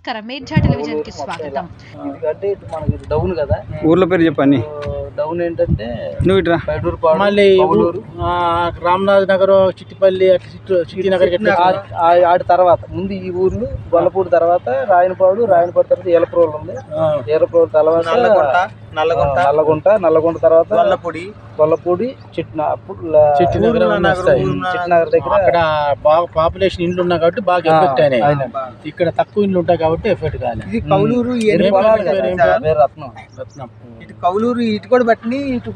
నమస్కారం, మేడ్చా టెలివిజన్ కి స్వాగతం. ఎందుకంటే ఇటు మనకి డౌన్ కదా, ఊర్ల పేరు చెప్పండి. డౌన్ ఏంటంటే నువ్వు ఇట్రా మళ్ళీ రామనాథ్ నగర్, చిట్టిపల్లి, సిటీ నగర్ ఆడి తర్వాత ముందు ఈ ఊర్లు గొల్లపూడి తర్వాత రాయనపాడు తర్వాత ఏలప్రోలు ఉంది. ఏలప్రోలు తర్వాత నల్లగుంట తర్వాత గొల్లపూడి చిట్టినగర్ దగ్గర అక్కడ బాగా పాపులేషన్ ఇండ్లు ఉన్నాయి కాబట్టి బాగా ఎఫెక్ట్ అయినాయి. ఇక్కడ తక్కువ ఇండ్లు ఉంటాయి కాబట్టి ఎఫెక్ట్ కాలేదు. ఇది కౌలూరు రత్నం ఇటు కౌలూరు ఇటు కూడా బట్టి ఇటు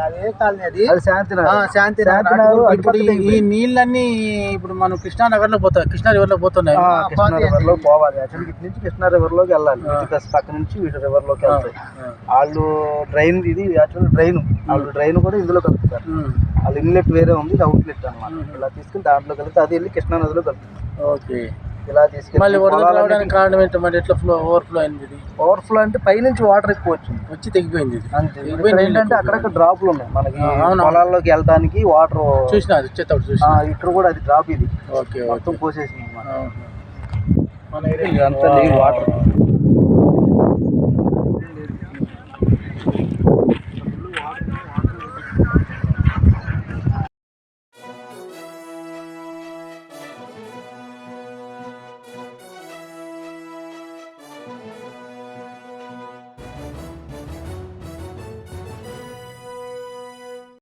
అదే కాలనీ అది శాంతినగర్. ఇప్పుడు ఈ నీళ్ళన్నీ ఇప్పుడు మనం కృష్ణానగర్ లో పోతాయి, కృష్ణా రివర్ లో పోతున్నాయి. కృష్ణా రివర్ లో పోవాలి, యాక్చువల్లీ ఇటు నుంచి కృష్ణా రివర్ లోకి వెళ్ళాలి. పక్క నుంచి వీటి రివర్ లోకి వెళ్తాయి. వాళ్ళు డ్రైన్, ఇది యాక్చువల్ డ్రైన్, వాళ్ళు డ్రైన్ కూడా ఇందులో కలుపుతారు. వాళ్ళు ఇన్లెట్ వేరే ఉంది, ఇది అవుట్లెట్ అనమాట. ఇలా తీసుకుని దాంట్లో కలిపితే అది వెళ్ళి కృష్ణా నదిలో కలుపుతుంది. ఓకే, ఇలా తీసుకెళ్ళి మళ్ళీ వరద రావడానికి కారణం ఏంటి? మరి ఎట్లా ఓవర్ఫ్లో అయింది? ఓవర్ఫ్లో అంటే పైనుంచి వాటర్ ఎక్కువ వచ్చి తెగిపోయింది. అంతే. ఏంటంటే అక్కడక్కడ డ్రాప్లు ఉన్నాయి మనకి పొలాల్లోకి వెళ్ళడానికి. వాటర్ చూసినా వచ్చేటప్పుడు చూసినా ఇక్కడ కూడా అది డ్రాప్, ఇది ఓకే మొత్తం పోసేసింది అనమాట. మన ఏరియా అంతా వాటర్